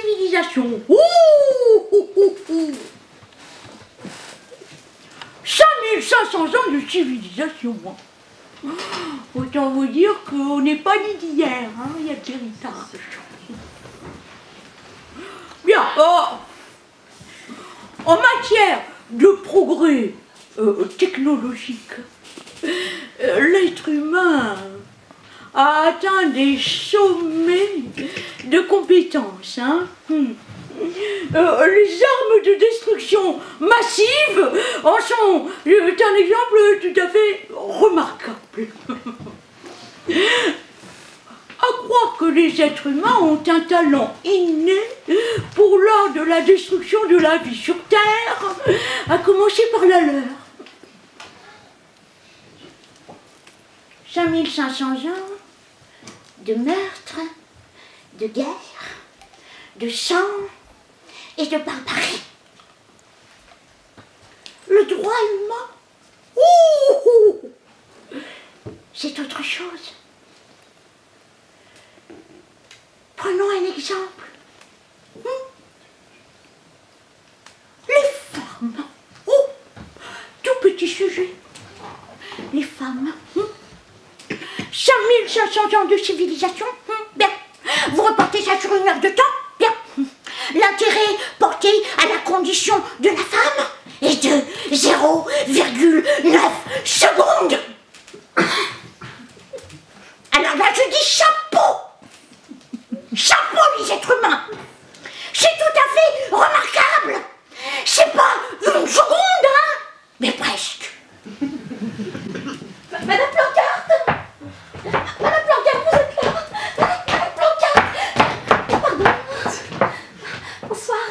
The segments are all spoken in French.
civilisation. Ouh 5500 ans de civilisation. Autant vous dire qu'on n'est pas ni d'hier, hein, il y a de l'héritage. Bien, en matière de progrès technologique, l'être humain a atteint des sommets de compétences. Hein. Les armes de destruction massive en sont un exemple tout à fait remarquable. À croire que les êtres humains ont un talent inné pour l'art de la destruction de la vie sur Terre, à commencer par la leur. 5500 ans de meurtre, de guerre, de sang et de barbarie. Le droit humain, c'est autre chose. Prenons un exemple. Les femmes. Tout petit sujet. Les femmes. 5500 ans de civilisation. Bien. Vous reportez ça sur une heure de temps. Bien. L'intérêt porté à la condition de la femme est de 0,9 secondes. Alors là, je dis chapeau. Chapeau les êtres humains. C'est tout à fait remarquable. C'est pas une seconde, hein, mais presque. Madame Plancarte. Madame Plancarte, vous êtes là. Madame Plancarte. Pardon. Bonsoir.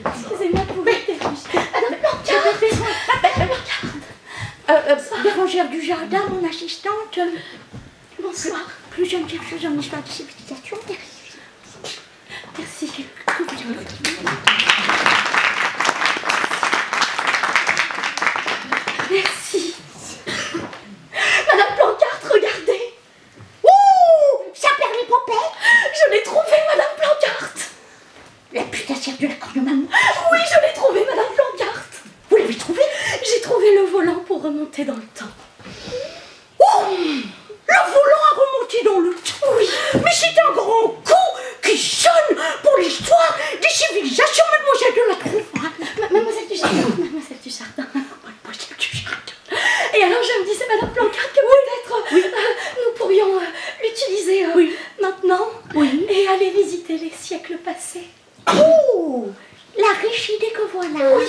Excusez-moi de vous déranger. Madame Plancarte. Madame Plancarte. Bérangère du Jardin, mon assistante. Bonsoir. Plus jeune chercheuse en histoire de civilisation. Merci. Que vous en dites. Merci. Madame Plancarte, regardez. Ouh, ça perd les popettes. Je l'ai trouvé, Madame Plancarte. La putassière de la cornemuse. Oui, je l'ai trouvé, Madame Plancarte. Vous l'avez trouvé? J'ai trouvé le volant pour remonter dans le temps. Oh, le volant a remonté dans le temps. Oui, mais c'est un grand coup qui sonne pour l'histoire des civilisations, mademoiselle de la Trouve. Mademoiselle du Jardin. Mademoiselle du Jardin. Mademoiselle du Jardin. Et alors je me disais, Madame Plancarte, que peut-être nous pourrions l'utiliser maintenant et aller visiter les siècles passés. Oh, la riche idée que voilà. Oui.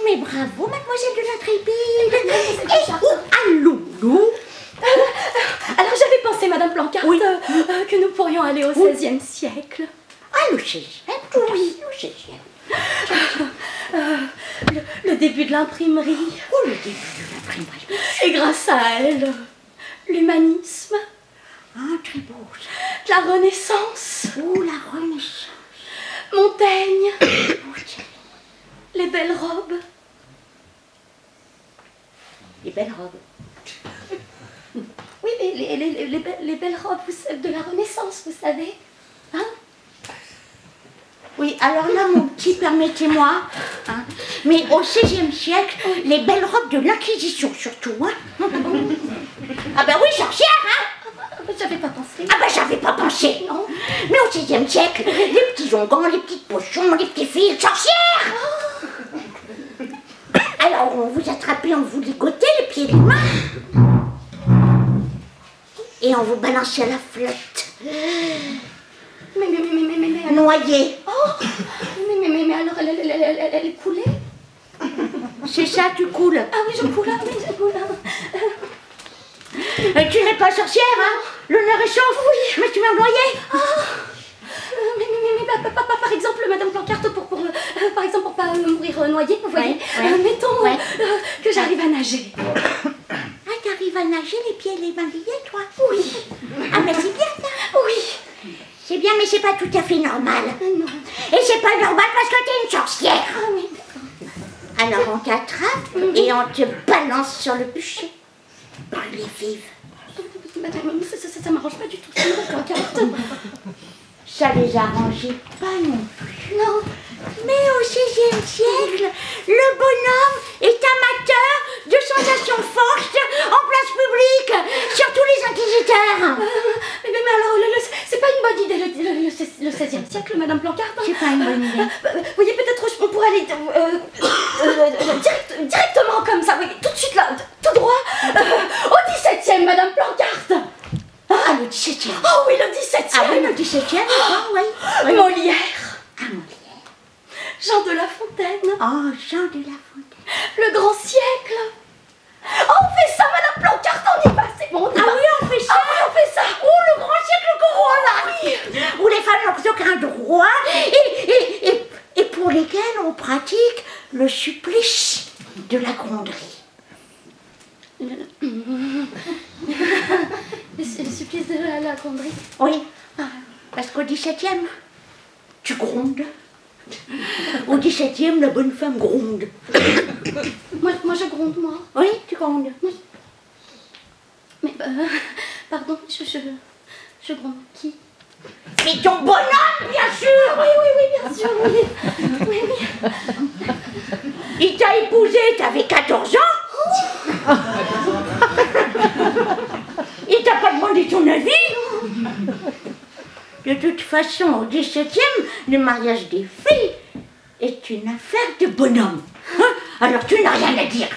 Mais bravo, mademoiselle de l'Intrépide. Et où allons-nous? Alors j'avais pensé, Madame Plancarte, que nous pourrions aller au XVIe siècle. Ah, le XVIe? Oui, le XVIe. Le début de l'imprimerie. Oh, le début de l'imprimerie. Et grâce à elle, l'humanisme. Ah, très beau. La Renaissance. Oh, la Renaissance. Montaigne. Les belles robes. Les belles robes. Oui, les belles robes de la Renaissance, vous savez. Hein? Oui, alors là, mon petit, permettez-moi, hein, mais au XVIe siècle, les belles robes de l'Inquisition, surtout, hein. Ah ben oui, sorcière, hein. J'avais pas pensé. Ah ben j'avais pas pensé, non. Mais au XVIe siècle, les petits onguents, les petites potions, les petits fils, sorcière. Alors, on vous attrapait, on vous ligotait les pieds et les mains. Et on vous balançait à la flotte. Mais noyé. Oh, mais alors elle coulait. C'est ça, tu coules. Ah oui, je coule, je coule. Tu n'es pas sorcière, hein? L'honneur est sauf. Oui. Mais tu m'as noyé. Mais par exemple, Madame Plancarte, par exemple, pour pas mourir noyée, vous voyez, mettons que j'arrive à nager. Ah, t'arrives à nager les pieds et les mains liés, toi? Oui. Ah, mais c'est bien ça. Oui. C'est bien, mais c'est pas tout à fait normal. Non. Et c'est pas normal parce que t'es une sorcière. Ah oui, d'accord. Alors on t'attrape et on te balance sur le bûcher. Brûlée vive. Madame, ça m'arrange pas du tout, Madame Plancarte. ça les arrangeait pas non plus. Non. Mais au XVIe siècle, le bonhomme est amateur de sensations fortes en place publique, surtout les inquisiteurs. Mais alors, c'est pas une bonne idée le XVIe siècle, Madame Plancart. C'est pas une bonne idée. Vous voyez, peut-être on pourrait aller directement comme ça, voyez, tout de suite là, tout droit, au XVIIe, Madame Plancart. Ah, le XVIIe. Oh oui, le XVIIe. Ah oui, le XVIIe, oui. Molière. Ah, Molière. Jean de La Fontaine. Oh, Jean de La Fontaine. Le grand siècle. Oh, on fait ça, Madame Plancart, on y va, c'est bon. Ah oui, on fait ça. Ah oui, on fait ça. Oh, le grand siècle corona. Oui. Où les femmes n'ont aucun droit et pour lesquelles on pratique le supplice de la gronderie. C'est le supplice de la gronderie. Oui, parce qu'au XVIIe, tu grondes. Au XVIIe, la bonne femme gronde. Moi je gronde, moi. Oui, tu grondes. Mais, pardon, je gronde qui? Mais ton bonhomme, bien sûr. Oui, bien sûr, oui. Il t'a épousé, t'avais 14 ans. Il t'a pas demandé ton avis. De toute façon, au XVIIe, le mariage des filles est une affaire de bonhomme. Hein? Alors tu n'as rien à dire.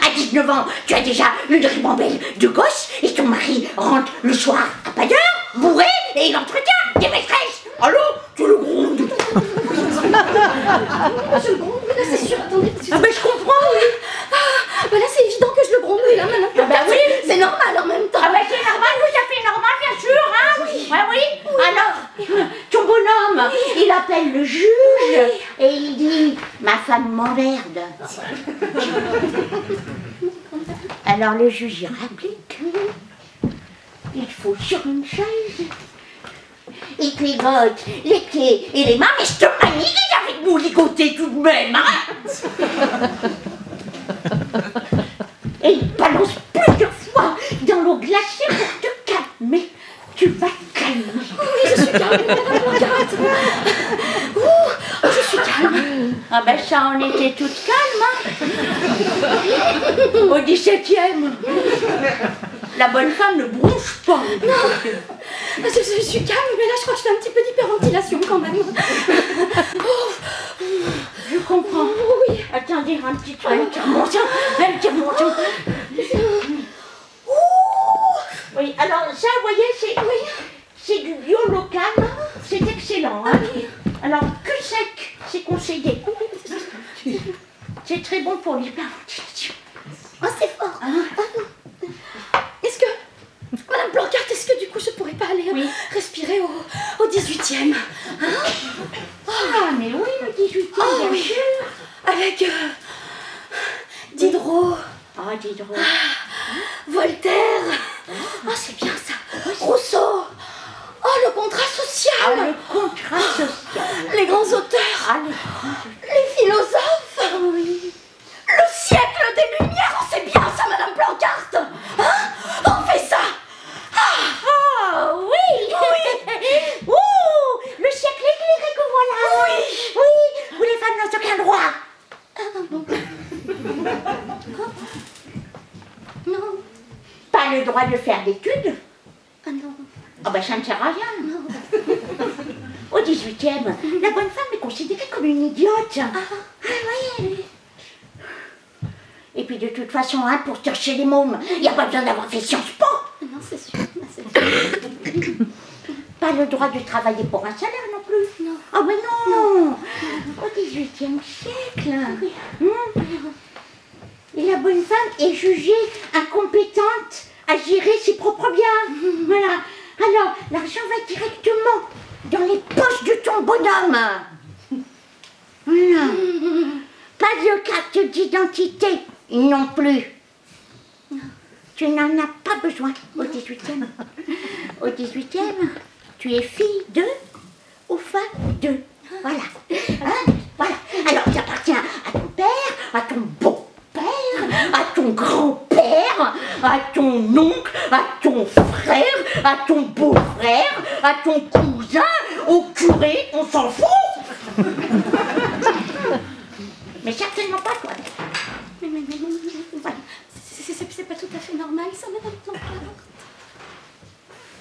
À 19 ans, tu as déjà une ribambelle de gosses et ton mari rentre le soir à pas d'heure, bourré, et il entretient des maîtresses. Alors, tu le grondes. Je le gronde, mais là c'est sûr, attendez. Ah ben je comprends, oui. Ben là c'est évident que je le gronde, oui, là maintenant. Ah ben oui. C'est normal en même temps. Ah ben c'est normal, tout à fait normal, bien sûr, hein. Oui. Ouais, oui. Alors, ton bonhomme, il appelle le juge et il dit « Ma femme m'emmerde ». Alors le juge y réplique « Il faut sur une chaise, il te ligote les pieds et les mains, mais je te manie avec nous ligoter tout de même, hein. » Et il balance plusieurs fois dans l'eau glacée pour te calmer. Tu vas te calmer. Oui, je suis calme, Madame Plancart. Je suis calme. Ah ben ça, on était toutes calmes, hein. Au XVIIe. La bonne femme ne bronche pas. Non, je suis calme, mais là je crois que je fais un petit peu d'hyperventilation quand même. Je comprends. Oui. Attendez, un petit truc. Elle tire mon sang. Oui, alors ça, vous voyez, c'est du bio local. C'est excellent, hein. Alors, que sec, c'est conseillé. C'est très bon pour l'hyperventilation. Oh, c'est fort. Est-ce que, Madame Plancart, est-ce que du coup je pourrais pas aller respirer au 18e, hein? Ah, mais oui, le 18e, bien sûr. Avec Diderot. Ah, Diderot. Voltaire. Ah, c'est bien ça. Rousseau. Oh, le contrat social. Ah, le contrat social. Les grands auteurs. Ah, les philosophes. Oui. Le siècle des Lumières. Oh, c'est bien ça, Madame Plancart. Hein? On fait ça. Ah, oui. Ouh, le siècle éclairé que voilà. Oui, où les femmes n'ont aucun droit. Non. Pas le droit de faire d'études. Ah non. Ah ben ça ne sert à rien. Non. Au 18e, la bonne femme est considérée comme une idiote. Ah oui. Et puis de toute façon, hein, pour chercher les mômes, il n'y a pas besoin d'avoir fait Sciences Po. Non, c'est sûr. Pas le droit de travailler pour un salaire non plus. Non. Ah mais non. Au 18e siècle. Et la bonne femme est jugée incompétente à gérer ses propres biens. Voilà. Alors, l'argent va directement dans les poches de ton bonhomme. Voilà. Pas de carte d'identité non plus. Tu n'en as pas besoin au 18e. Au 18e, tu es fille de ou femme de. Voilà. Hein? Voilà. Alors, ça appartient à ton père, à ton beau-père, à ton grand-père, à ton oncle, à ton frère, à ton beau-frère, à ton cousin, au curé, on s'en fout. Mais certainement pas toi. Mais, voilà. C'est pas tout à fait normal, ça, madame Plancarte.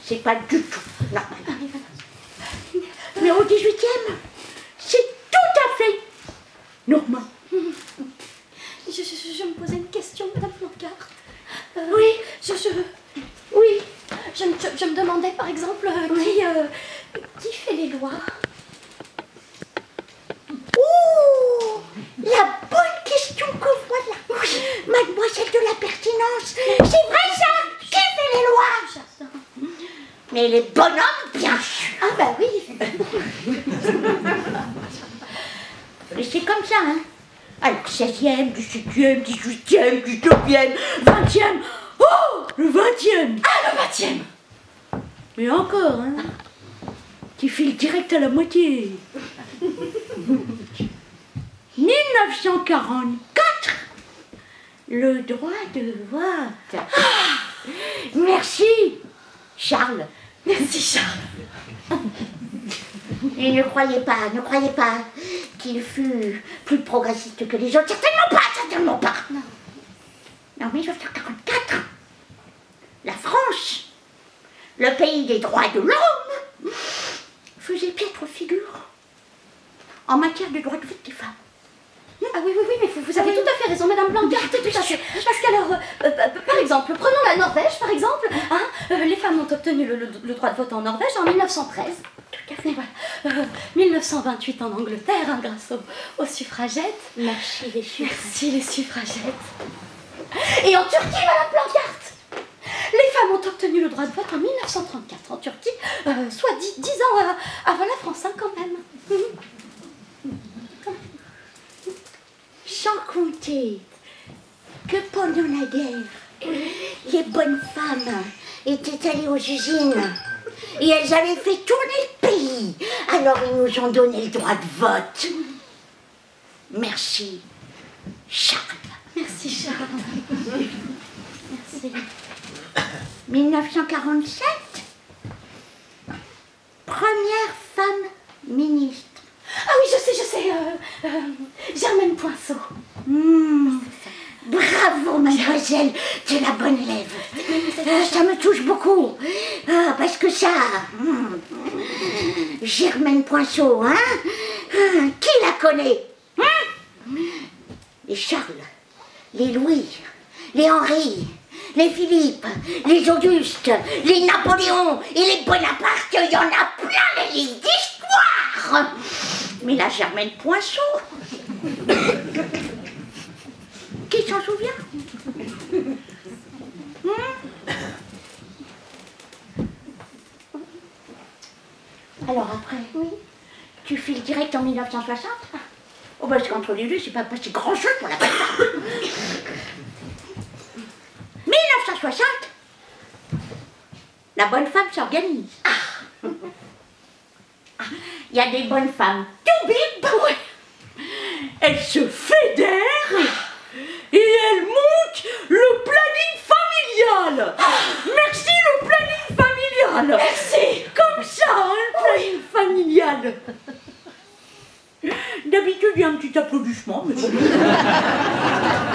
C'est pas du tout normal. Ah, mais voilà. Mais au 18e, c'est tout à fait normal. Je me posais une question, madame Plancarte. Oui. Oui. Je me demandais, par exemple, qui fait les lois? Ouh, la bonne question que voilà. Oui, mademoiselle de la pertinence. C'est vrai ça? Qui fait les lois? J'adore. Mais les bonhommes, bien sûr. Ah bah oui. Mais c'est comme ça, hein. Alors, 16e, 17e, 18e, 19e, 20e. Oh, le 20e. Ah, le 20e. Mais encore, hein. Qui file direct à la moitié. 1944. Le droit de vote. Ah, merci, Charles. Merci, Charles. Et ne croyez pas qu'il fut plus progressiste que les autres. Certainement pas. Non. En 1944, la France, le pays des droits de l'homme, faisait piètre figure en matière de droits de vote des femmes. Ah oui, mais vous avez tout à fait raison, madame Plancarte, tout à fait. Parce qu'alors, par exemple, prenons la Norvège, par exemple. Hein, les femmes ont obtenu le droit de vote en Norvège en 1913. Tout à fait, voilà. 1928 en Angleterre, hein, grâce aux suffragettes. Merci les suffragettes. Merci les suffragettes. Et en Turquie, madame Plancarte, les femmes ont obtenu le droit de vote en 1934 en Turquie, soit 10 ans avant la France, hein, quand même. Sans compter que pendant la guerre, les bonnes femmes étaient allées aux usines et elles avaient fait tourner le pays. Alors ils nous ont donné le droit de vote. Merci, Charles. Merci, Charles. Merci. 1947, première femme ministre. Ah oui, je sais, Germaine Poinceau. Bravo, mademoiselle, tu es la bonne élève. Ça me touche beaucoup. Parce que ça... Germaine Poinceau, hein, qui la connaît, les Charles, les Louis, les Henri, les Philippe, les Auguste, les Napoléon et les Bonaparte, il y en a plein les livres d'histoire. Mais la Germaine Poinceau, qui s'en souvient? Alors après, oui, tu files direct en 1960? Oh parce qu'entre les deux, c'est pas passé grand chose pour la bonne femme. 1960, la bonne femme s'organise. Il y a des bonnes femmes tout bip. Elles se fédèrent et elles montent le planning familial. Merci le planning familial. Merci. Comme ça, hein, le planning familial. D'habitude, il y a un petit applaudissement, mais bon.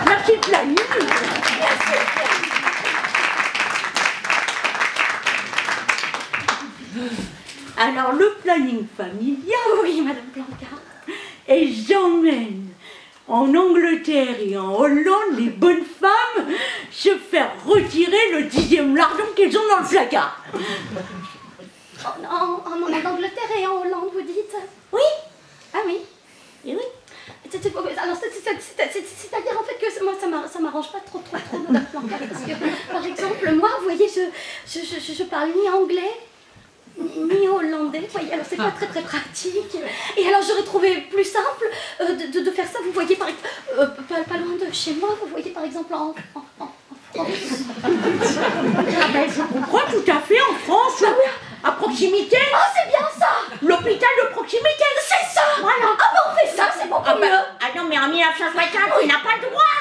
Merci le planning. Merci. Alors, le planning familial, Oui, madame Plancarte. et j'emmène en Angleterre et en Hollande les bonnes femmes se faire retirer le 10e lardon qu'elles ont dans le placard. En Angleterre et en Hollande, vous dites? Oui, Ah oui. et oui. Alors, c'est-à-dire en fait que moi, ça m'arrange pas trop, madame Plancarte. Parce que, par exemple, moi, vous voyez, je parle ni anglais, ni hollandais, vous voyez, alors c'est pas très pratique. Et alors j'aurais trouvé plus simple de faire ça, vous voyez, pas loin de chez moi, vous voyez, par exemple, en France. Ah ben, je comprends tout à fait, en France, à proximité. Oh, c'est bien ça. L'hôpital de proximité. C'est ça. Voilà. Ah ben, on fait ça, c'est beaucoup mieux. Ah non, mais en 1960, tu n'as pas le droit.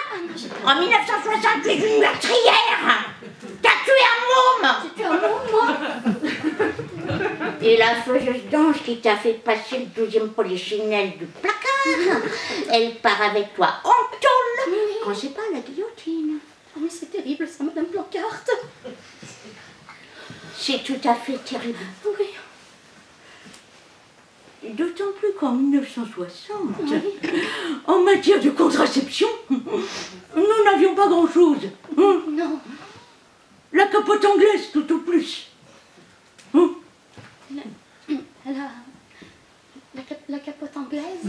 En 1960, tu es une meurtrière. T'as tué un môme. J'ai tué un môme, moi. Et la faiseuse d'ange qui t'a fait passer le 12e polichinelle du placard, elle part avec toi en tôle quand c'est pas la guillotine. Oh, mais c'est terrible ça, Madame Blancart. C'est tout à fait terrible. Oui. D'autant plus qu'en 1960, en matière de contraception, nous n'avions pas grand-chose. Non. La capote anglaise, tout au plus. La capote anglaise.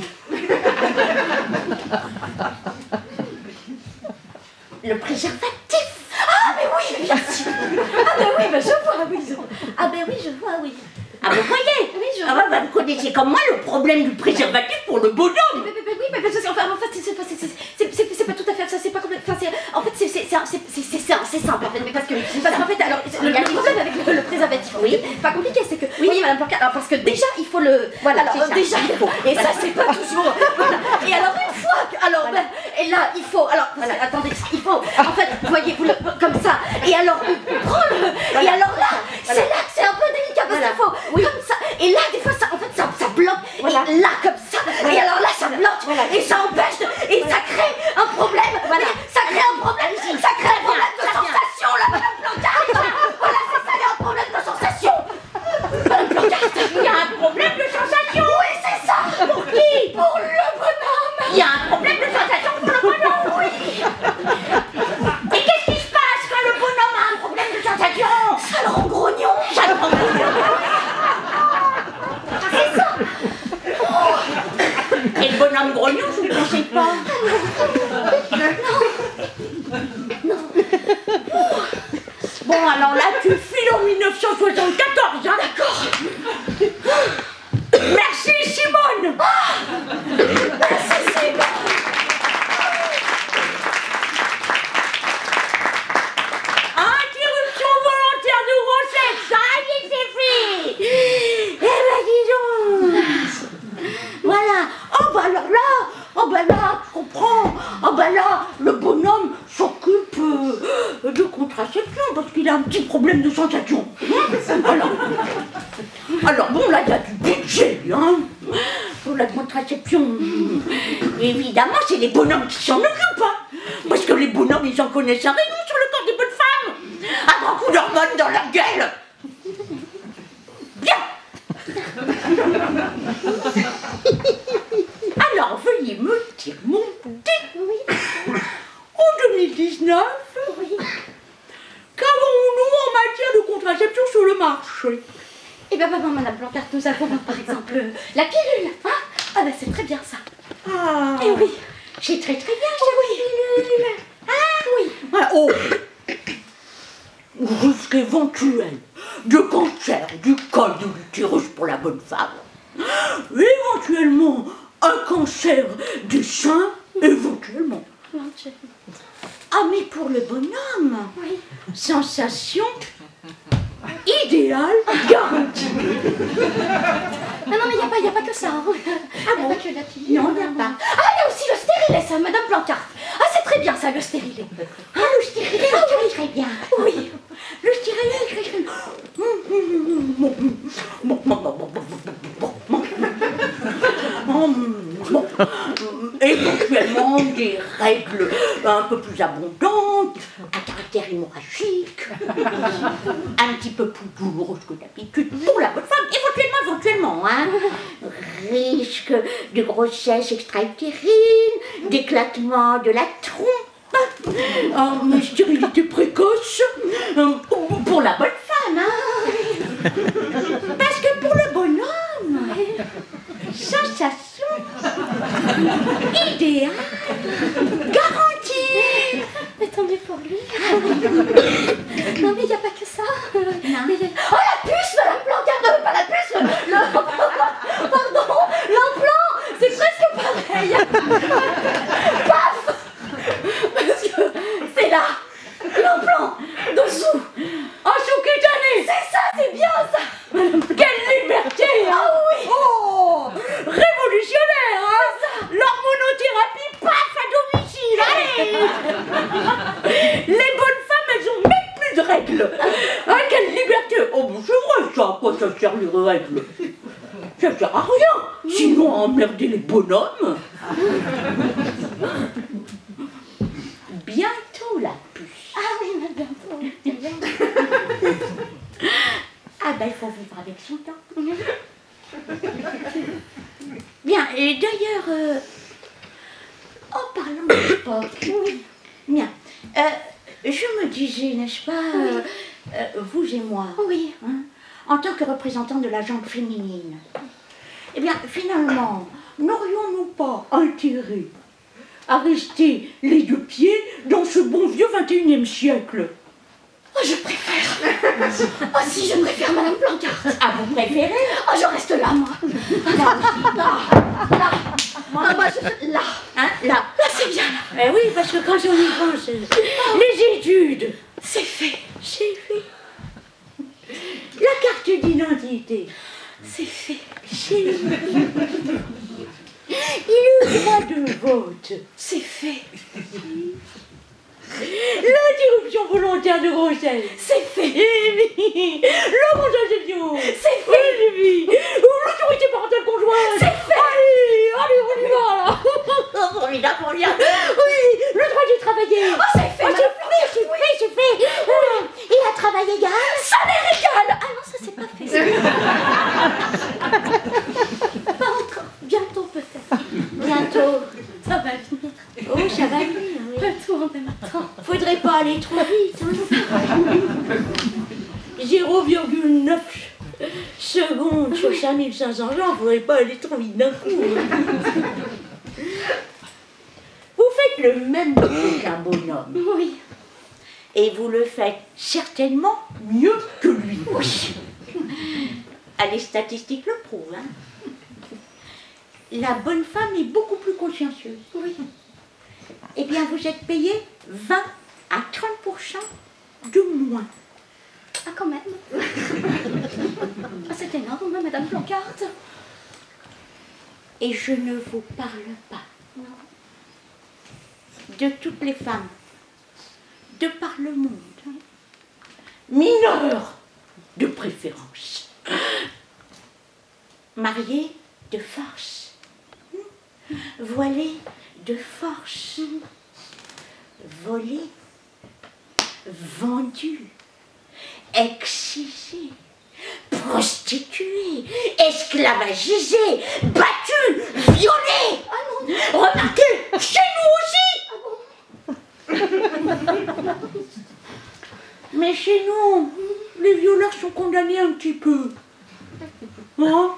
Le préservatif. Ah, mais oui, bien sûr. Ah, ben oui, ben je vois, oui. Ah, ben oui, je vois, oui. Ah, vous voyez? Oui, je vois. Ah, bah, vous connaissez comme moi le problème du préservatif pour le bonhomme. Oui, mais enfin, c'est pas tout à fait ça, c'est pas complètement. En fait, c'est simple, en fait. Mais parce qu'en fait, alors, le problème avec le préservatif, oui, pas compliqué, c'est que. Oui, voyez, Madame Blancart, alors, parce que déjà, il faut le. Voilà, alors, déjà, il faut. Et ça, c'est pas toujours. Voilà. Et alors, une fois que. Alors, voilà. Et là, il faut. Alors, voilà. Attendez, il faut. En fait, vous voyez, vous le. Comme ça. Et alors, on prend le. Voilà. Et alors là, c'est là que c'est un peu délicat, parce qu'il faut. Oui. Comme ça. Et là, des fois, ça, en fait, ça bloque. Voilà. Et là, comme ça. Voilà. Et alors là, ça bloque. Voilà. Et ça empêche. Et ça crée un problème. Voilà. Ça crée un problème. Ça crée un problème de sensation, là, Madame Blancart. Voilà, c'est ça, il y a un problème de sensation. Madame Blancart, il y a un problème de sensation. Oui, c'est ça. Pour qui? Pour le bonhomme. Il y a un problème de sensation pour le bonhomme. Oui. Et qu'est-ce qui se passe quand le bonhomme a un problème de sensation? Ça le rend grognon. Ça le rend grognon. C'est ça. Et le bonhomme grognon, je ne le conseille pas. Non. Bon, alors là, tu files en 1974, hein? D'accord. Merci, Simone. Merci, Simone. Interruption volontaire de grossesse, ça y est, c'est fait. Eh ben, dis donc. Voilà. Oh, bah alors là, je comprends. Oh, bah là, le bonhomme s'occupe de contraception parce qu'il a un petit problème de sensation. Alors bon, là, il y a du budget, hein, pour la contraception. Évidemment, c'est les bonhommes qui s'en occupent, hein, parce que les bonhommes, ils en connaissent un rayon sur le corps des bonnes femmes. Un grand coup d'hormones dans leur gueule. Bien. Alors, veuillez me dire mon thé. Oui. En 2019, qu'avons-nous en matière de contraception sur le marché? Eh bien, Madame Blancart, nous avons par exemple la pilule. Hein? Ah, ben c'est très bien ça. Ah. Eh oui. C'est très bien ça, oui. pilule. Ah oui. Ah, oh. Risque éventuel de cancer du col de l'utérus pour la bonne femme. Éventuellement un cancer du sein, éventuellement. Ah, mais pour le bonhomme, oui. Sensation idéale garantie. Non, mais il n'y a pas que ça. Hein. Ah bon? Pas que la pilule. Non, il n'y a pas. Ah, il y a aussi le stérilet, ça, Madame Blancart. Ah, c'est très bien ça, le stérilet. Ah, le stérilet, c'est très bien. Oui. Le stérilet, c'est très bien. Éventuellement des règles un peu plus abondantes, à caractère hémorragique, un petit peu plus douloureuses que d'habitude pour la bonne femme, éventuellement, hein. Risque de grossesse extra-utérine, d'éclatement de la trompe, stérilité précoce, pour la bonne femme, hein. Parce que pour le bonhomme, sensation idéale, garantie. Mais tant mieux pour lui. Non, mais il n'y a pas que ça. Oh, la puce, Madame Blancart, pas la puce, pardon, l'implant, c'est presque pareil. Paf. Parce que c'est là, l'implant, dessous. En sous-cutané. C'est ça, c'est bien ça. Quelle liberté, hein. Ah oui. Oh, révolutionnaire, hein. L'hormonothérapie, paf, à domicile, allez. Les bonnes femmes, elles ont même plus de règles. ça sert les règles? Ça sert à rien, sinon à emmerder les bonhommes. Bientôt la puce. Ah oui, mais bientôt. Ah ben il faut vivre avec son temps. Bien, et d'ailleurs, en parlant de sport, oui. Bien, je me disais, n'est-ce pas, vous et moi, Oui. hein, en tant que représentants de la jambe féminine, eh bien, finalement, n'aurions-nous pas intérêt à rester les deux pieds dans ce bon vieux 21e siècle? Oh, je préfère. Oh si, je préfère Madame Plancarte. Ah, vous préférez? Oh, je reste là, moi. Là aussi. Là. Moi, Ah, moi, là. hein, là. Là, c'est bien, là. Eh oui, parce que quand on y pense, les études, C'est fait. c'est fait. La carte d'identité, C'est fait. c'est fait. Et le droit de vote, C'est fait. l'interruption volontaire de grossesse, C'est fait. et oui, la contraception, C'est fait. oui, oui, l'autorité parentale conjointe, C'est fait. allez, on y va là. Formidable, formidable. Oui, le droit de travailler. Oh, c'est fait, Madame Plancarte. C'est fait. Et la travail égal. Salaire égal. Ah non, ça, c'est pas fait. Pas encore. Bientôt, peut-être. Bientôt. Ça va venir. Oh, ça va venir, oui. Le tour des matins. Faudrait pas aller trop vite. Hein. 0,9 secondes sur 5500 gens, faudrait pas aller trop vite d'un coup. Vous faites le même métier qu'un bonhomme. Oui. Et vous le faites certainement mieux que lui. Oui. Ah, les statistiques le prouvent. Hein. La bonne femme est beaucoup plus consciencieuse. Oui. Eh bien, vous êtes payé 20 à 30% de moins. Ah, quand même. Ah, c'est énorme, hein, Madame Plancarte. Et je ne vous parle pas de toutes les femmes de par le monde, mineures de préférence, mariées de force, voilées de force, volées, vendues, excisées, prostituées, esclavagisées, battues, violées. Ah non. Remarquez, chez nous aussi. Mais chez nous, les violeurs sont condamnés un petit peu. Hein?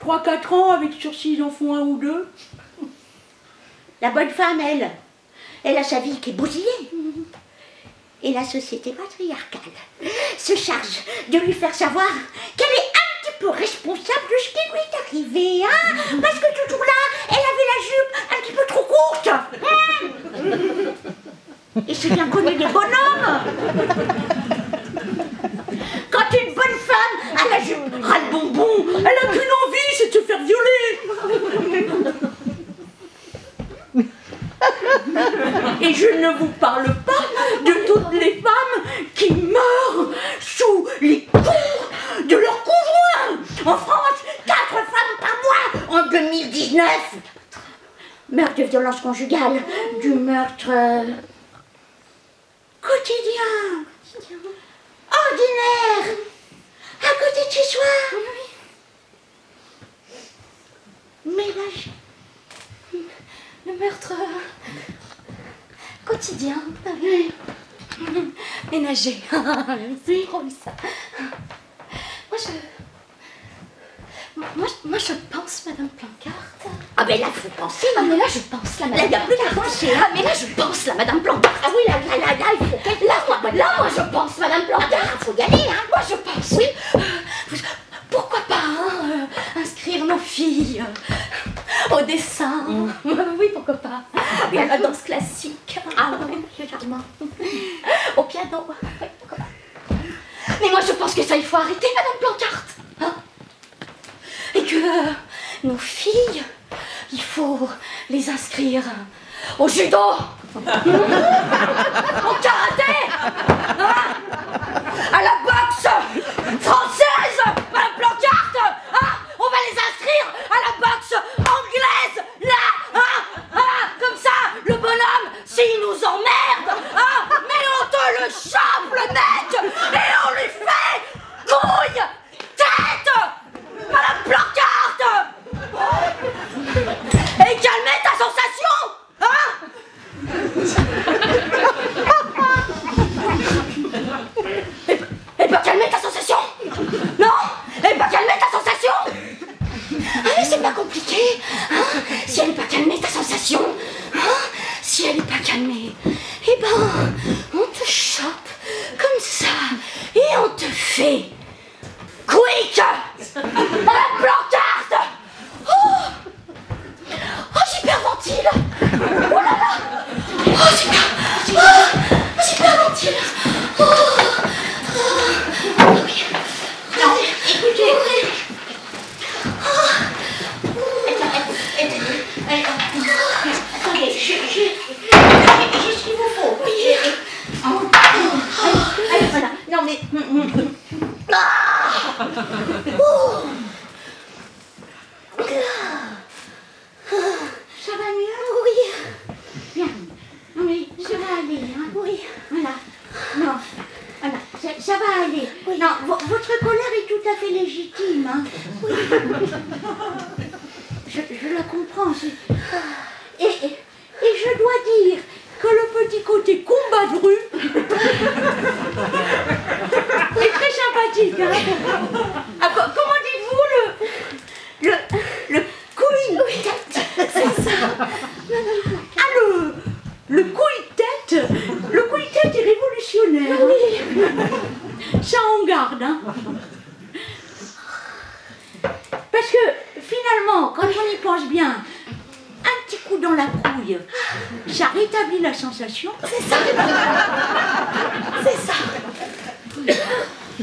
3-4 ans avec sursis, ils en font 1 ou 2. La bonne femme, elle a sa vie qui est bousillée. Et la société patriarcale se charge de lui faire savoir qu'elle est un petit peu responsable de ce qui lui est arrivé. Hein? Parce que toujours là, elle avait la jupe un petit peu trop courte. Et c'est bien connu des bonhommes. Quand une bonne femme a la jupe ras-le-bonbon, elle n'a qu'une envie, c'est de se faire violer. Et je ne vous parle pas de toutes les femmes qui meurent sous les coups de leur conjoint. En France, 4 femmes par mois en 2019. Meurtre de violence conjugale, du meurtre quotidien, ordinaire, à côté de chez soi. Ménage. Le meurtre quotidien. Ah oui. Ménager. C'est drôle ça. Moi je pense, Madame Plancarte. Ah ben là, faut penser. Ah mais là je pense, la Là, Madame il n'y a plus Plancarte. qu'à penser. Ah mais là je pense, la Madame Plancarte. Ah oui, là, il faut qu'elle... Là, moi je pense, Madame Plancarte. Il faut y aller, hein. Moi je pense, oui. Pourquoi pas hein, inscrire nos filles au dessin. Oui, pourquoi pas. Et à la danse classique. Ah oui, c'est charmant. Au piano. Oui, pourquoi pas. Mais moi je pense que ça il faut arrêter, Madame Plancarte. Hein? Et que nos filles, il faut les inscrire au judo, au karaté, hein, à la boxe française, à si elle n'est pas calmée, ta sensation, si elle n'est pas calmée, eh ben, on te chope comme ça et on te fait quick dans la pancarte. Oh, j'hyperventile. Oh là là. Oh, j'hyperventile. Oh, oui. Non, écoutez. Attendez, j'ai ce qu'il vous faut. Oui. Allez, voilà. Non, mais... Ça va mieux? Oui. Bien. Non, mais ça va aller, hein? Oui. Voilà. Non. Voilà. Ça va aller. Oui. Non, votre colère est tout à fait légitime, hein? Oui. Je la comprends. Et je dois dire que le petit côté combat de rue est très sympathique, hein? Ah, comment dites-vous le couille? C'est ça. Ah, le couille-tête est révolutionnaire. Oui. Ça en garde, hein? Parce que finalement, quand on y pense bien, un petit coup dans la couille, ça rétablit la sensation. C'est ça. C'est ça.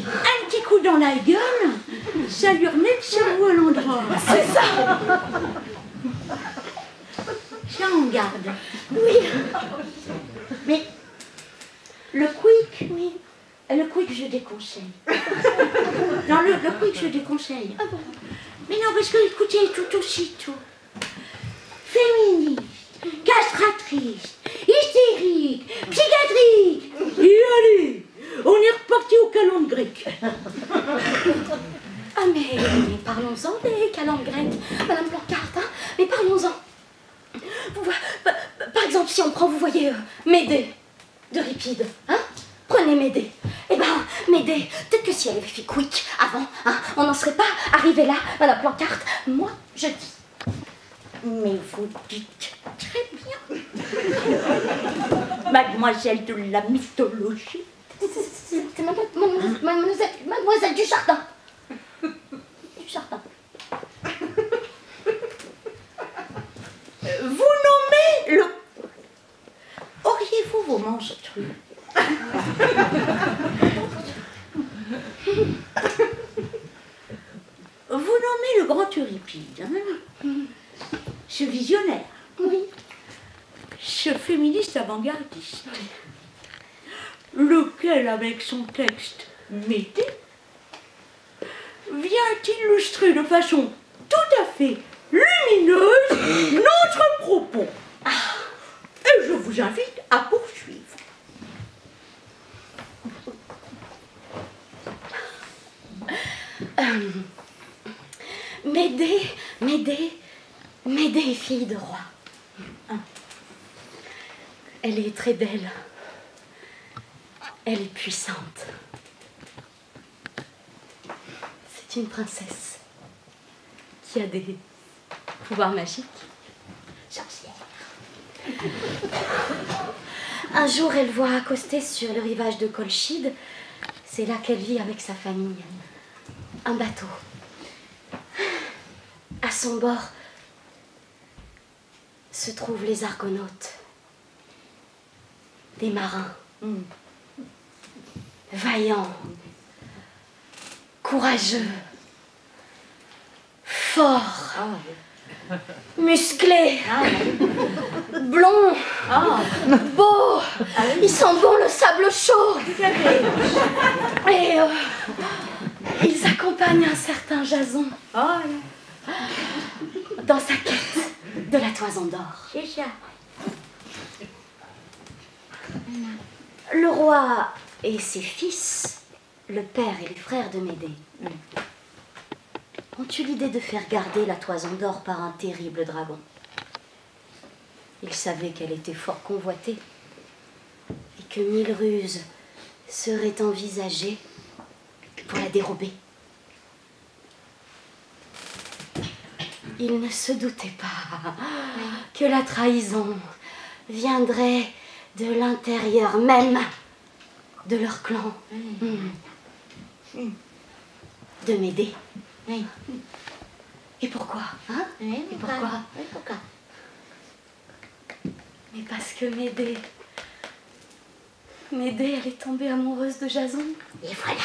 Un petit coup dans la gueule, ça lui remet le cerveau à l'endroit. C'est ça. Ça en garde. Oui. Mais le quick, Oui. je déconseille. Non, le quick, je déconseille. Ah bon? Mais non, parce que, écoutez, tout aussitôt, féministe, castratrice, hystérique, psychiatrique, et allez, on est reparti au calendes grec. Ah mais parlons-en des calendes grecques, Madame Blancarte, hein? Mais parlons-en. Par exemple, si on prend, vous voyez, Médée de Ripide, hein? Prenez Médée. Eh ben, Médée, peut-être que si elle avait fait quick avant, hein, on n'en serait pas arrivé là, Madame Blancarte. Moi, je dis. Mais vous dites très bien. Mademoiselle de la mythologie. C'est mademoiselle du Jardin. Du Jardin. Vous nommez le... Auriez-vous vos menstrues? Vous nommez le grand Euripide, hein? Ce visionnaire, Oui. ce féministe avant-gardiste, lequel, avec son texte Médée, vient illustrer de façon tout à fait lumineuse notre propos. Et je vous invite à poursuivre. Médée est fille de roi. Elle est très belle. Elle est puissante. C'est une princesse qui a des pouvoirs magiques. Sorcière. Un jour, elle voit accoster sur le rivage de Colchide. C'est là qu'elle vit avec sa famille. Un bateau. À son bord se trouvent les argonautes. Des marins. Vaillants. Courageux. Forts. Musclés. Blonds. Beaux. Ils sentent bon le sable chaud. Et ils accompagnent un certain Jason dans sa quête de la toison d'or. C'est ça. Le roi et ses fils, le père et les frères de Médée, ont eu l'idée de faire garder la toison d'or par un terrible dragon. Ils savaient qu'elle était fort convoitée et que 1000 ruses seraient envisagées pour la dérober. Ils ne se doutaient pas que la trahison viendrait de l'intérieur même de leur clan. De Médée. Oui. Et pourquoi, hein? Oui, et pourquoi? Oui, pourquoi? Mais parce que Médée, elle est tombée amoureuse de Jason. Et voilà.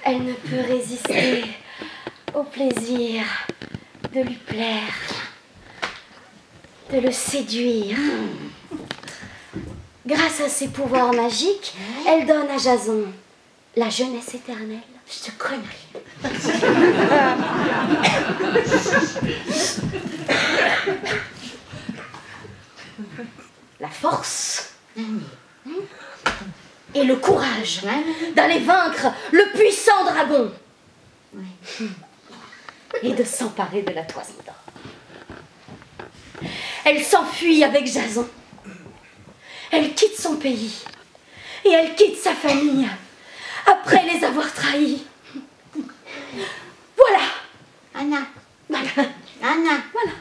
Elle ne peut résister au plaisir de lui plaire, de le séduire. Grâce à ses pouvoirs magiques, elle donne à Jason la jeunesse éternelle. Cette connerie. La force et le courage d'aller vaincre le puissant dragon et de s'emparer de la toison d'or. Elle s'enfuit avec Jason. Elle quitte son pays et elle quitte sa famille après les avoir trahis. Voilà. Anna. Voilà. Anna. Voilà.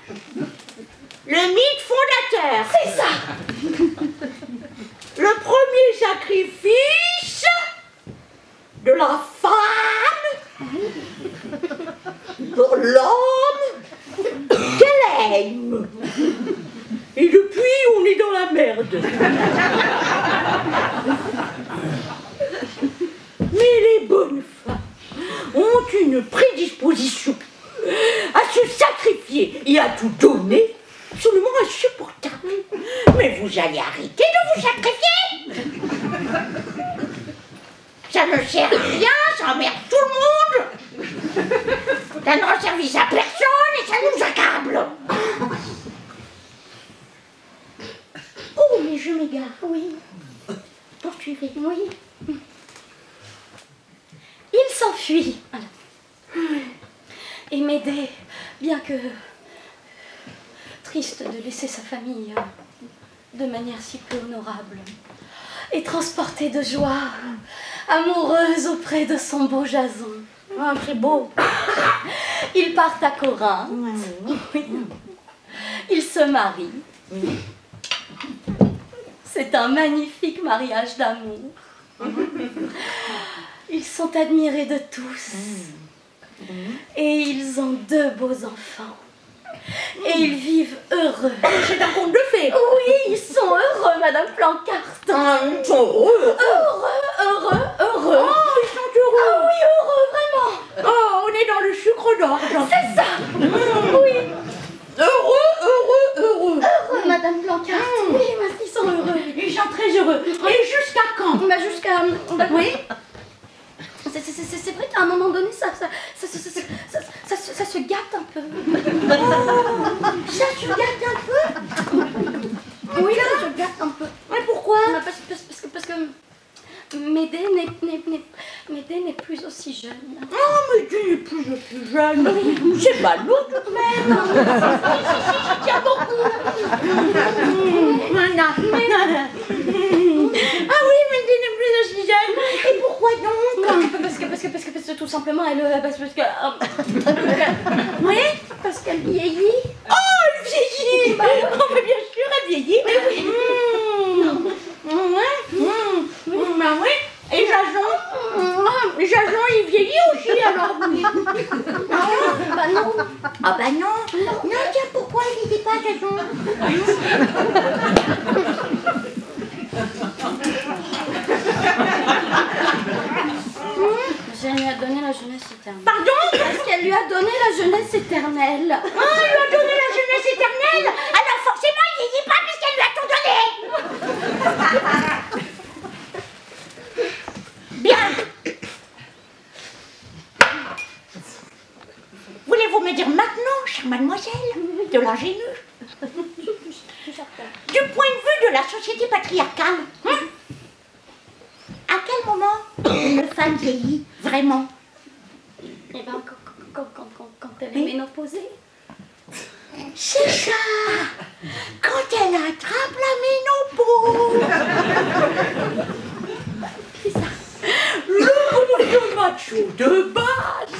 Le mythe fondateur. C'est ça. Le premier sacrifice de la femme pour l'homme qu'elle aime. Et depuis, on est dans la merde. Mais les bonnes femmes ont une prédisposition à se sacrifier et à tout donner, absolument insupportable. Mais vous allez arrêter de vous sacrifier. Ça ne sert à rien, ça emmerde tout le monde. Ça ne rend service à personne et ça nous accable. Oh, mais je m'égare. Oui. Poursuivez. Oui. Il s'enfuit. Voilà. Et Médée, bien que triste de laisser sa famille de manière si peu honorable, est transportée de joie, amoureuse auprès de son beau Jason. Oh, c'est beau. Ils partent à Corinthe. Oui. Ils se marient. C'est un magnifique mariage d'amour. Ils sont admirés de tous. Et ils ont 2 beaux enfants. Et ils vivent heureux. C'est un conte de fées. Oui, ils sont heureux, Madame Plancarte. Ils sont heureux. Heureux. Oh, ils sont heureux. Ah oui, heureux, vraiment. Oh, on est dans le sucre d'orge. C'est ça. Oui. Heureux. Heureux, Madame Plancarte. Oui, ils sont heureux. Ils sont très heureux. Et jusqu'à quand? Bah, jusqu'à... Oui. C'est vrai qu'à un moment donné, ça se gâte un peu. Ça se gâte un peu. Oui, ça se gâte un peu. Mais pourquoi? Parce que Médée n'est plus aussi jeune. Oh, mais tu n'es plus aussi jeune. C'est ballot tout de même. Si, tiens beaucoup. Voilà. Ah oui, mais tu n'es plus aussi jeune. Et pourquoi donc? Parce que tout simplement, elle... Oui? Parce qu'elle vieillit. Oh, elle vieillit. Oh, mais bien sûr, elle vieillit. Mais oui. Bah oui. Et Jason? Jason, il vieillit aussi, alors oui. Bah non. Ah bah non. Non, tiens, pourquoi il vieillit pas, Jason? Elle lui a donné la jeunesse éternelle. Pardon? Parce qu'elle lui a donné la jeunesse éternelle. Ah, elle lui a donné la jeunesse éternelle. Alors forcément, il vieillit pas puisqu'elle lui a tout donné. Bien. Voulez-vous me dire maintenant, chère mademoiselle, de l'ingénu, du point de vue de la société patriarcale, à quel moment une femme vieillit vraiment? Eh ben, quand elle est ménopausée. C'est ça. Quand elle attrape la ménopause. Le macho de base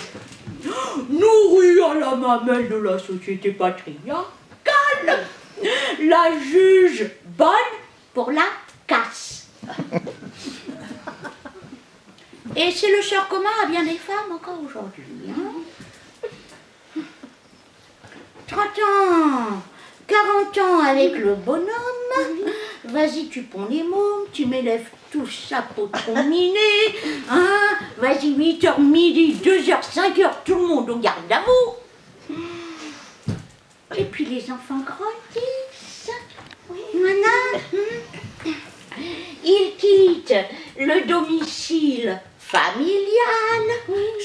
la mamelle de la société patriarcale, la juge bonne pour la casse. Et c'est le sort commun à bien des femmes encore aujourd'hui. Hein. 30 ans, 40 ans avec le bonhomme, vas-y tu ponds les mômes, tu m'élèves tout chapeau trop miné, hein, vas-y 8h midi, 2h, 5h, tout le monde au garde à vous. Et puis les enfants grandissent, voilà. Ils quittent le domicile familial,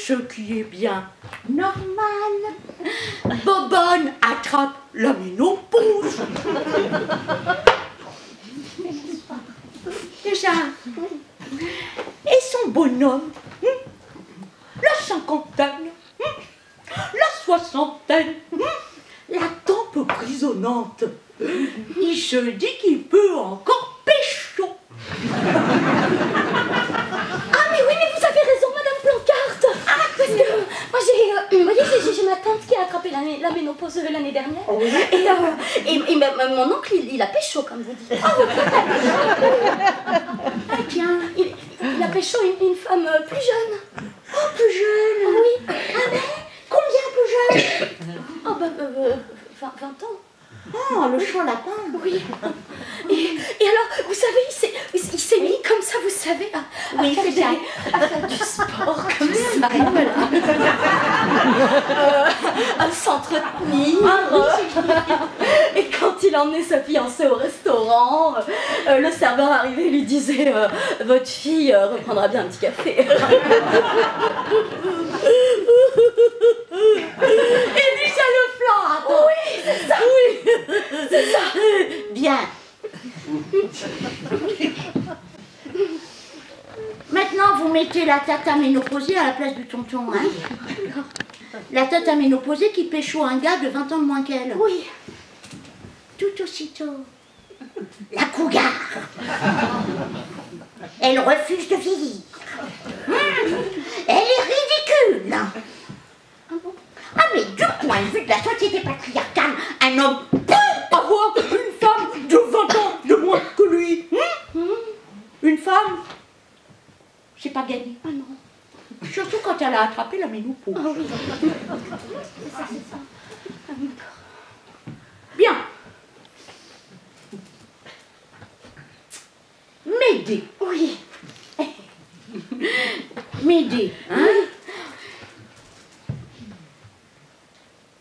ce qui est bien normal. Bobonne attrape la ménopause. C'est ça. Et son bonhomme, la cinquantaine, la soixantaine, la tempe grisonnante, il se dit qu'il peut encore pécho. Ah mais oui, mais vous avez raison, Madame Plancarte. Parce que moi vous voyez, j'ai ma tante qui a attrapé la ménopause l'année dernière. Et mon oncle, il a pécho, comme vous dites. Ah tiens, il a pécho une femme plus jeune. Oh, plus jeune. Oui. Ah mais, combien plus jeune? Oh bah, 20 ans. Oh, le chaud lapin. Oui. Et alors, vous savez, il s'est mis comme ça, vous savez, à faire du sport comme ça, voilà. À s'entretenir. Et quand il emmenait sa fiancée au restaurant, le serveur arrivé lui disait votre fille reprendra bien un petit café. Et lui, ça le flatte. Oui, c'est ça. Oui. C'est ça. Bien. Maintenant, vous mettez la tata ménopausée à la place du tonton, hein. La tata ménopausée qui pécho un gars de 20 ans de moins qu'elle. Oui. Tout aussitôt, la cougar. Elle refuse de vieillir. Elle est ridicule. Ah mais du point de vue de la société patriarcale, un homme peut avoir une femme de 20 ans de moins que lui. Une femme, c'est pas gagné. Ah non. Surtout quand elle a attrapé la ménopause. Ah oui. C'est ça, c'est ça. Ah, d'accord. Bien. Médée. Oui. Médée, hein?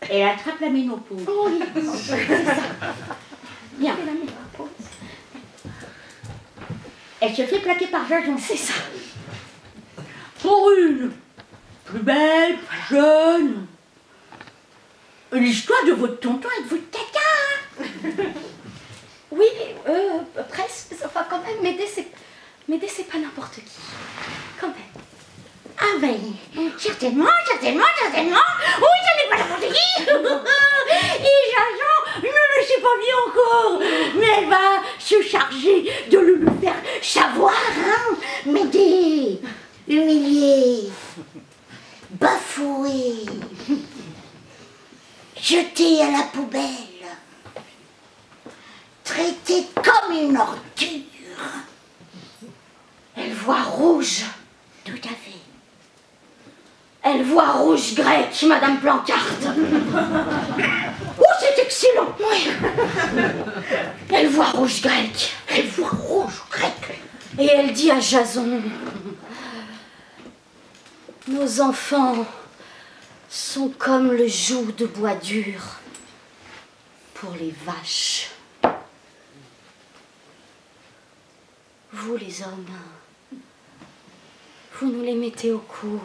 Elle attrape la ménopause. Oui. C'est ça. Bien. La ménopause. Elle se fait plaquer par Jason. C'est ça. Pour une plus belle, plus jeune. L'histoire de votre tonton et de votre caca. Oui, presque. Enfin, quand même, Médée, c'est pas n'importe qui. Quand même. Ah ben, certainement. Oui, ça n'est pas n'importe qui. Et Jason ne le sait pas bien encore. Mais elle va se charger de le faire savoir, hein. Médée, humiliée, bafouée, jetée à la poubelle, traitée comme une ordure. Elle voit rouge. Tout à fait. Elle voit rouge grec, Madame Plancarte. Oh, c'est excellent. Oui. Elle voit rouge grec. Elle voit rouge grec. Et elle dit à Jason, nos enfants sont comme le joug de bois dur pour les vaches. Vous les hommes, vous nous les mettez au cou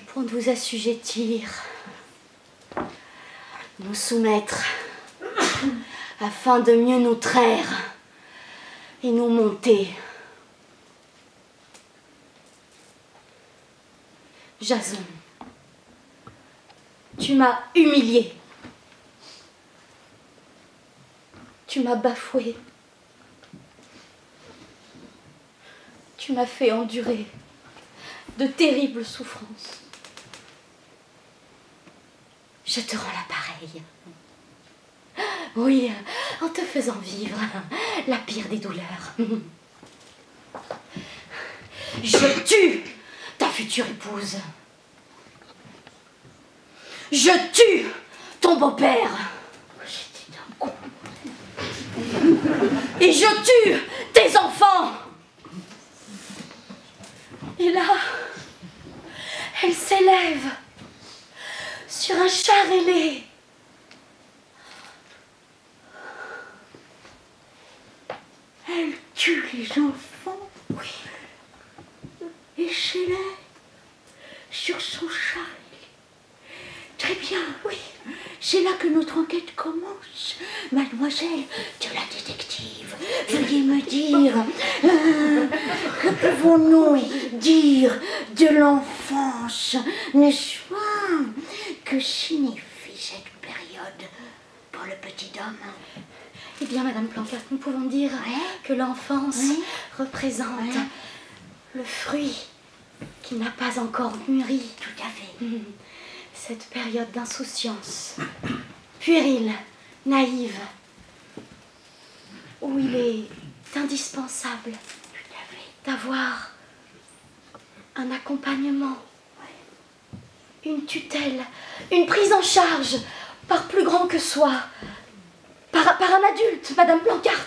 pour nous assujettir, nous soumettre, afin de mieux nous traire et nous monter. Jason, tu m'as humilié, tu m'as bafoué, tu m'as fait endurer de terribles souffrances. je te rends l'appareil. Oui, en te faisant vivre la pire des douleurs. Je tue ta future épouse. Je tue ton beau-père. Et je tue tes enfants. Et là, elle s'élève sur un char ailé. Elle tue les enfants. Oui. Et s'élève sur son char. Très bien, oui. C'est là que notre enquête commence. Mademoiselle de la détective, veuillez me dire, que pouvons-nous dire de l'enfance, n'est-ce pas? Que signifie cette période pour le petit homme? Eh bien, Madame Plancart, nous pouvons dire que l'enfance représente le fruit qui n'a pas encore mûri. Tout à fait. Cette période d'insouciance, puérile, naïve, où il est indispensable d'avoir un accompagnement, une tutelle, une prise en charge par plus grand que soi, par un adulte, Madame Plancart.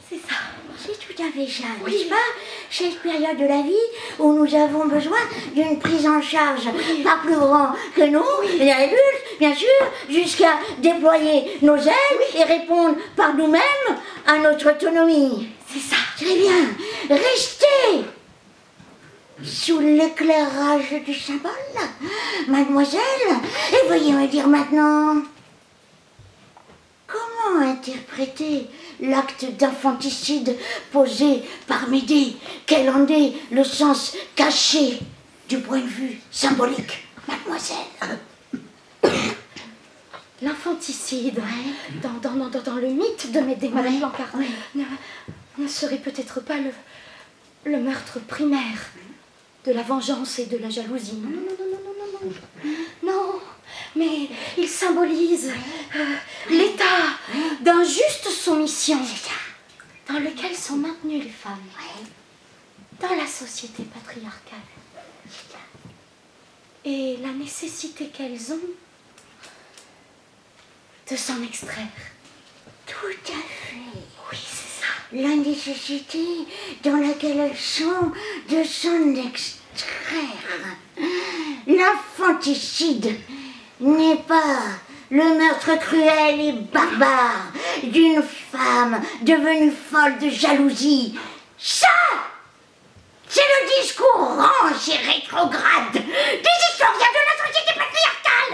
C'est ça. C'est tout à fait ça, n'est-ce pas? Cette période de la vie où nous avons besoin d'une prise en charge par plus grand que nous, les adultes, bien sûr, jusqu'à déployer nos ailes et répondre par nous-mêmes à notre autonomie. C'est ça. Très bien. Restez sous l'éclairage du symbole, mademoiselle, et veuillez me dire maintenant, comment interpréter l'acte d'infanticide posé par Médée? Quel en est le sens caché du point de vue symbolique, mademoiselle? L'infanticide, dans le mythe de Médée, Madame Plancart, ne serait peut-être pas le meurtre primaire de la vengeance et de la jalousie. Non, mais il symbolise l'état d'injuste soumission dans lequel sont maintenues les femmes dans la société patriarcale et la nécessité qu'elles ont de s'en extraire. Tout à fait. Oui, c'est ça. La nécessité dans laquelle elles sont de s'en extraire. L'infanticide n'est pas le meurtre cruel et barbare d'une femme devenue folle de jalousie. Ça, c'est le discours range et rétrograde des historiens de la société patriarcale.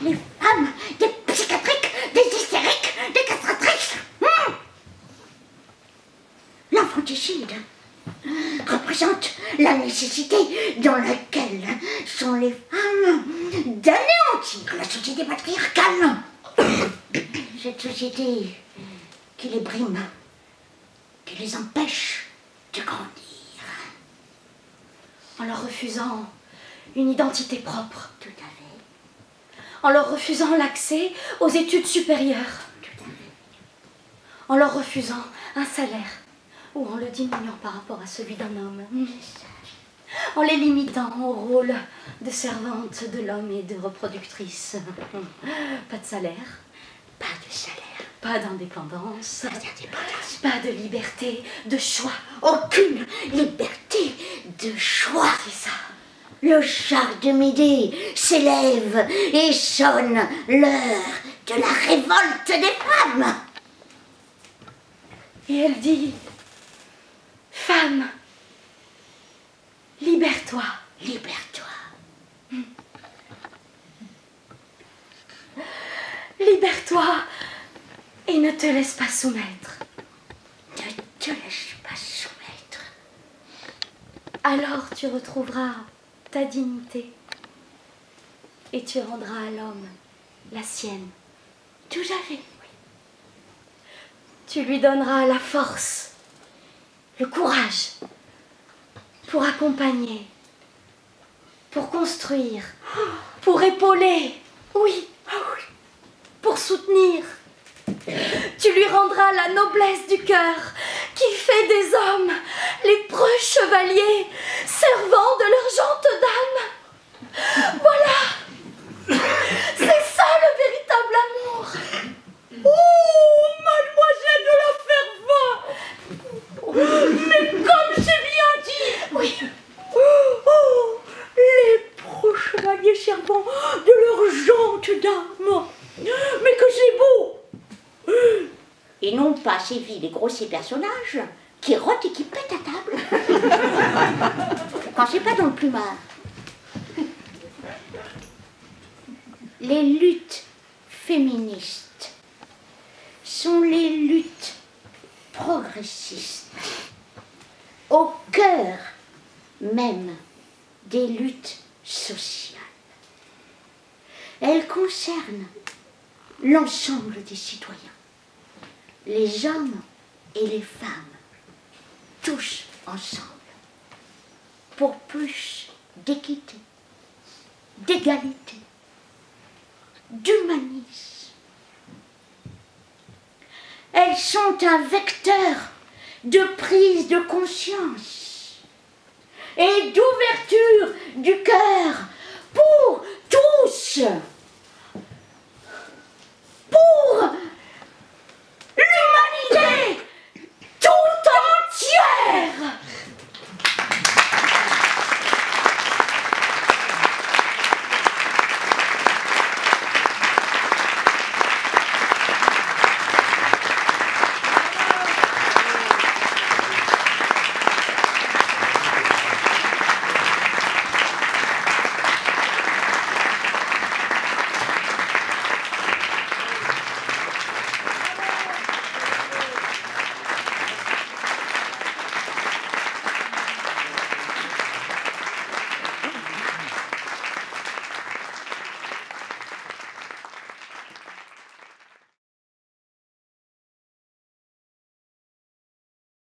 Les femmes, des psychiatriques, des hystériques, des castratrices. L'infanticide représente la nécessité dans laquelle sont les femmes d'anéantir la société patriarcale. Cette société qui les brime, qui les empêche de grandir. En leur refusant une identité propre. Tout à fait. En leur refusant l'accès aux études supérieures. Tout à fait. En leur refusant un salaire ou en le diminuant par rapport à celui d'un homme. En les limitant au rôle de servante de l'homme et de reproductrice. Pas de salaire. Pas de salaire. Pas d'indépendance. Pas d'indépendance. Pas de liberté de choix. Aucune liberté de choix. C'est ça. Le char de Médée s'élève et sonne l'heure de la révolte des femmes. Et elle dit: femme, libère-toi. Libère-toi. Libère-toi et ne te laisse pas soumettre. Ne te laisse pas soumettre. Alors tu retrouveras ta dignité et tu rendras à l'homme la sienne. Tout à fait. Tu lui donneras la force, le courage pour accompagner pour construire, pour épauler, oui, pour soutenir. Tu lui rendras la noblesse du cœur qui fait des hommes les preux chevaliers servant de leur gente dame. Voilà, c'est ça le véritable amour. Oh, mademoiselle de la Fervin, mais comme c'est bien dit. Oui. Oh, les preux chevaliers servant de leur gente dame. Mais que c'est beau. Et non pas ces vils et grossiers personnages qui rotent et qui pètent à table. Quand c'est pas dans le plumard. Les luttes féministes sont les luttes progressistes, au cœur même des luttes sociales. Elles concernent l'ensemble des citoyens, les hommes et les femmes, tous ensemble, pour plus d'équité, d'égalité, d'humanisme. Elles sont un vecteur de prise de conscience et d'ouverture du cœur pour tous.